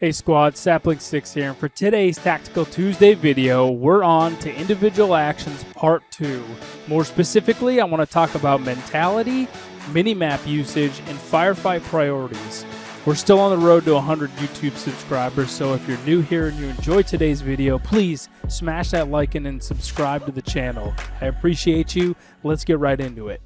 Hey squad, Sapling6 here, and for today's Tactical Tuesday video, we're on to Individual Actions Part 2. More specifically, I want to talk about mentality, minimap usage, and firefight priorities. We're still on the road to 100 YouTube subscribers, so if you're new here and you enjoyed today's video, please smash that like and subscribe to the channel. I appreciate you. Let's get right into it.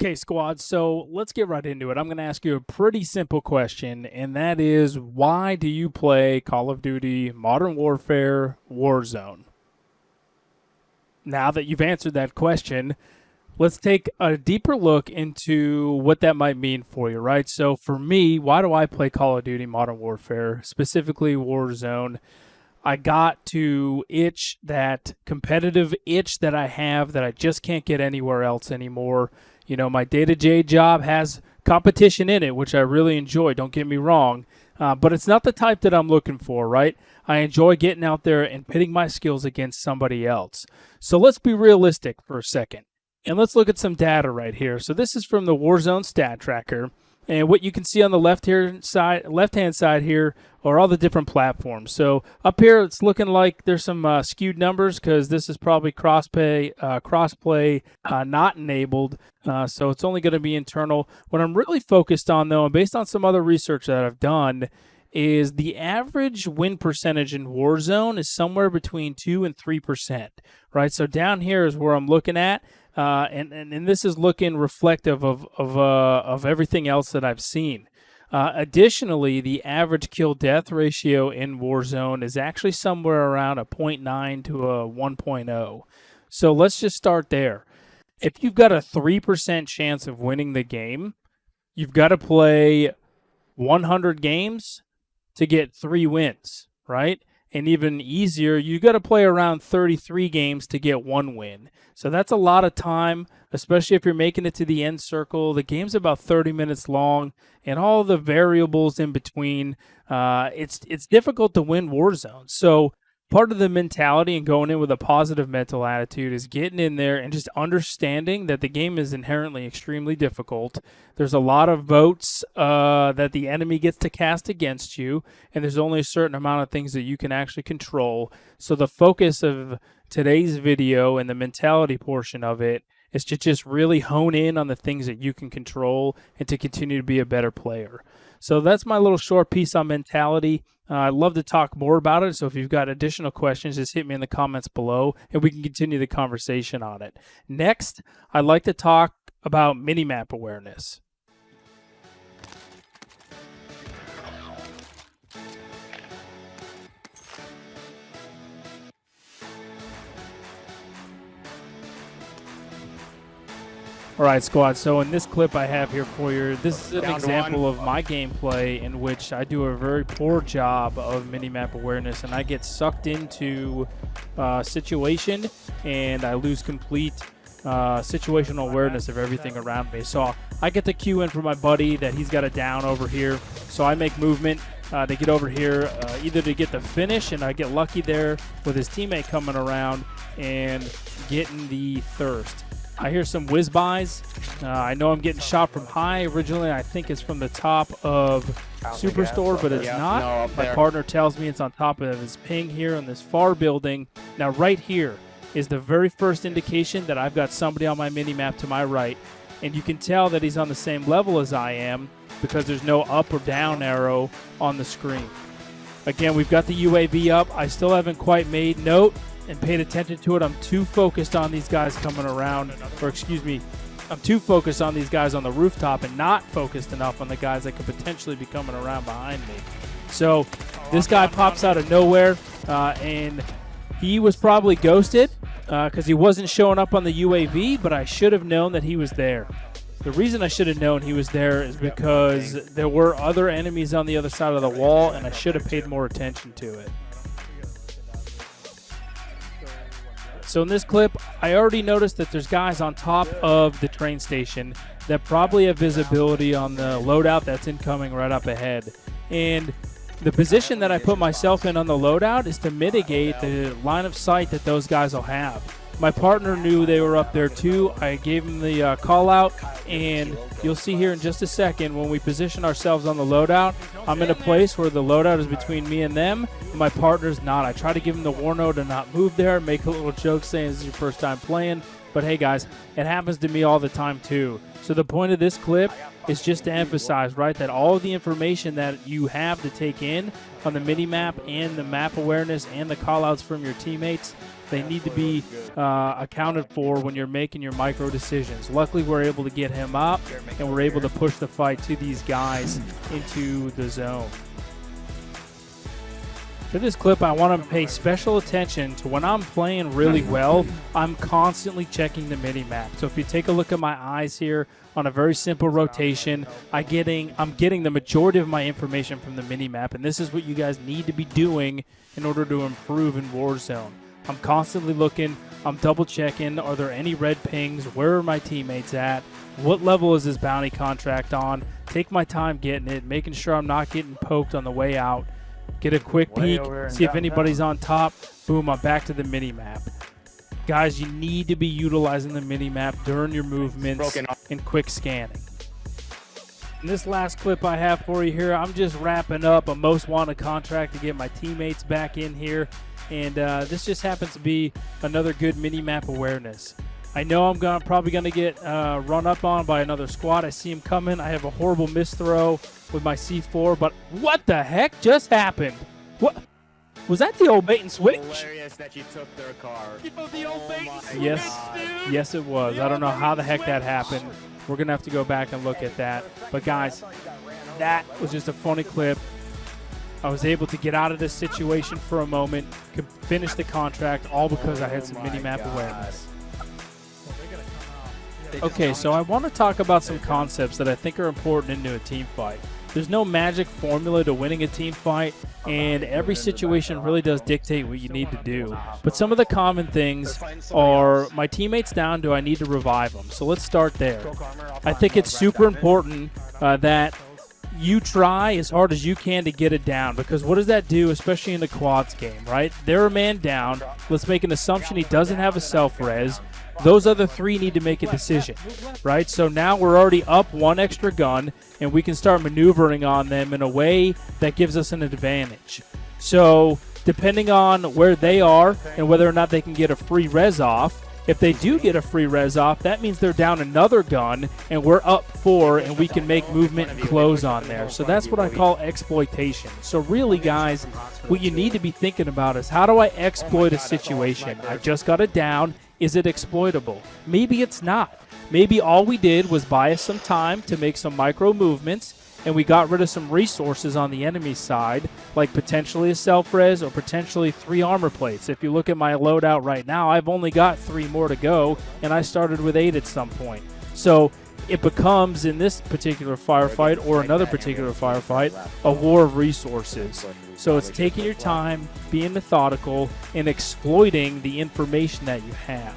Okay, squad, so let's get right into it. I'm going to ask you a pretty simple question, and that is, why do you play Call of Duty Modern Warfare Warzone? Now that you've answered that question, let's take a deeper look into what that might mean for you, right? So for me, why do I play Call of Duty Modern Warfare, specifically Warzone? I got to itch that competitive itch that I have that I just can't get anywhere else anymore. You know, my day-to-day job has competition in it, which I really enjoy, don't get me wrong. But it's not the type that I'm looking for, right? I enjoy getting out there and pitting my skills against somebody else. So let's be realistic for a second. And let's look at some data right here. So this is from the Warzone stat tracker. And what you can see on the left-hand side here are all the different platforms. So up here, it's looking like there's some skewed numbers because this is probably crossplay not enabled. So it's only going to be internal. What I'm really focused on, though, and based on some other research that I've done, is the average win percentage in Warzone is somewhere between 2 and 3%, right? So down here is where I'm looking at. And this is looking reflective of everything else that I've seen. Additionally, the average kill-death ratio in Warzone is actually somewhere around a 0.9 to a 1.0. So let's just start there. If you've got a 3% chance of winning the game, you've got to play 100 games to get 3 wins, right? And even easier, you got to play around 33 games to get 1 win. So that's a lot of time, especially if you're making it to the end circle. The game's about 30 minutes long, and all the variables in between. It's difficult to win Warzone. So part of the mentality and going in with a positive mental attitude is getting in there and just understanding that the game is inherently extremely difficult. There's a lot of votes that the enemy gets to cast against you, and there's only a certain amount of things that you can actually control. So the focus of today's video and the mentality portion of it is to just really hone in on the things that you can control and to continue to be a better player. So that's my little short piece on mentality. I'd love to talk more about it, so if you've got additional questions, just hit me in the comments below, and we can continue the conversation on it. Next, I'd like to talk about minimap awareness. All right, squad, so in this clip I have here for you, this is an example of my gameplay in which I do a very poor job of minimap awareness, and I get sucked into a situation and I lose complete situational awareness of everything around me. So I get the cue in for my buddy that he's got a down over here, so I make movement to get over here, either to get the finish, and I get lucky there with his teammate coming around and getting the thirst. I hear some whiz-bys. I know I'm getting shot from high. Originally, I think it's from the top of Superstore, but it's not. My partner tells me it's on top of his ping here in this far building. Now, right here is the very first indication that I've got somebody on my mini-map to my right, and you can tell that he's on the same level as I am because there's no up or down arrow on the screen. Again, we've got the UAV up. I still haven't quite made note and paid attention to it. I'm too focused on these guys coming around, or excuse me, I'm too focused on these guys on the rooftop and not focused enough on the guys that could potentially be coming around behind me. So this guy pops out of nowhere, and he was probably ghosted because he wasn't showing up on the UAV, but I should have known that he was there. The reason I should have known he was there is because there were other enemies on the other side of the wall, and I should have paid more attention to it. So in this clip, I already noticed that there's guys on top of the train station that probably have visibility on the loadout that's incoming right up ahead. And the position that I put myself in on the loadout is to mitigate the line of sight that those guys will have. My partner knew they were up there too. I gave him the call out, and you'll see here in just a second when we position ourselves on the loadout, I'm in a place where the loadout is between me and them, and my partner's not. I try to give him the warno to not move there, make a little joke saying this is your first time playing, but hey guys, it happens to me all the time too. So the point of this clip is just to emphasize, right, that all of the information that you have to take in on the mini-map and the map awareness and the call-outs from your teammates, they need to be accounted for when you're making your micro decisions. Luckily, we're able to get him up, and we're able to push the fight to these guys into the zone. For this clip, I want to pay special attention to when I'm playing really well, I'm constantly checking the mini-map. So if you take a look at my eyes here on a very simple rotation, I'm getting the majority of my information from the mini-map, and this is what you guys need to be doing in order to improve in Warzone. I'm constantly looking, I'm double checking, are there any red pings, where are my teammates at, what level is this bounty contract on, take my time getting it, making sure I'm not getting poked on the way out, get a quick peek, see if anybody's on top, boom, I'm back to the mini-map. Guys, you need to be utilizing the mini-map during your movements and quick scanning. In this last clip I have for you here, I'm just wrapping up a most wanted contract to get my teammates back in here. And this just happens to be another good mini-map awareness. I know I'm probably going to get run up on by another squad. I see him coming. I have a horrible misthrow with my C4, but what the heck just happened? What? Was that the old bait and switch? Hilarious that you took their car. The old bait and switch, yes it was. I don't know how the heck that happened. We're going to have to go back and look at that. But guys, that was just a funny clip. I was able to get out of this situation for a moment, could finish the contract, all because I had some mini-map awareness. Okay, so I want to talk about some concepts that I think are important into a team fight. There's no magic formula to winning a team fight, and every situation really does dictate what you need to do. But some of the common things are, my teammate's down, do I need to revive them? So let's start there. I think it's super important that you try as hard as you can to get it down, because what does that do, especially in the quads game, right? They're a man down. Let's make an assumption he doesn't have a self-res. Those other three need to make a decision, right? So now we're already up one extra gun, and we can start maneuvering on them in a way that gives us an advantage. So depending on where they are and whether or not they can get a free res off, if they do get a free res off, that means they're down another gun, and we're up 4, and we can make movement and close on there. So that's what I call exploitation. So really, guys, what you need to be thinking about is, how do I exploit a situation? I just got it down. Is it exploitable? Maybe it's not. Maybe all we did was buy us some time to make some micro movements, and we got rid of some resources on the enemy side, like potentially a self-res or potentially 3 armor plates. If you look at my loadout right now, I've only got 3 more to go, and I started with 8 at some point. So it becomes, in this particular firefight or another particular firefight, a war of resources. So it's taking your time, being methodical, and exploiting the information that you have.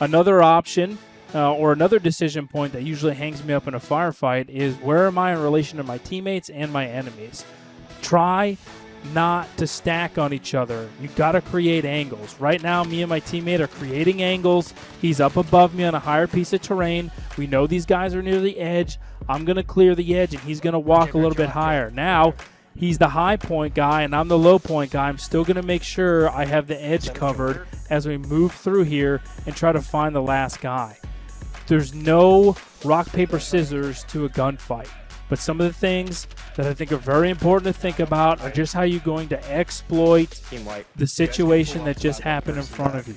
Another option or another decision point that usually hangs me up in a firefight is, where am I in relation to my teammates and my enemies? Try not to stack on each other. You got to create angles. Right now, me and my teammate are creating angles. He's up above me on a higher piece of terrain. We know these guys are near the edge. I'm going to clear the edge, and he's going to walk a little bit higher. Now, he's the high point guy, and I'm the low point guy. I'm still going to make sure I have the edge covered as we move through here and try to find the last guy. There's no rock, paper, scissors to a gunfight. But some of the things that I think are very important to think about are just how you're going to exploit the situation that just happened in front of you.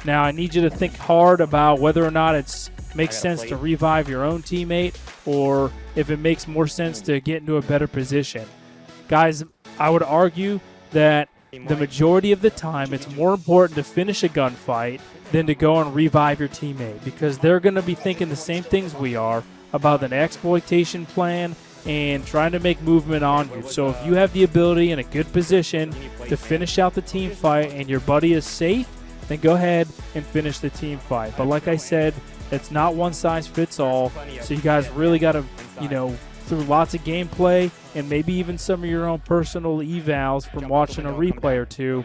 Now, I need you to think hard about whether or not it makes sense to revive your own teammate, or if it makes more sense to get into a better position. Guys, I would argue that the majority of the time it's more important to finish a gunfight than to go and revive your teammate, because they're going to be thinking the same things we are about an exploitation plan and trying to make movement on you. So if you have the ability in a good position to finish out the team fight and your buddy is safe, then go ahead and finish the team fight. But like I said, it's not one size fits all. So you guys really got to, through lots of gameplay and maybe even some of your own personal evals from watching a replay or two,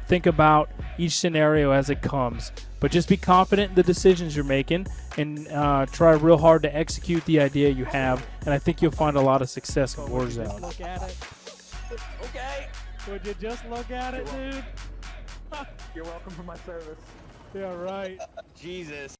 think about each scenario as it comes. But just be confident in the decisions you're making and try real hard to execute the idea you have. And I think you'll find a lot of success in Warzone. Look at it. Okay. Would you just look at it, dude? You're welcome for my service. Yeah, right. Jesus.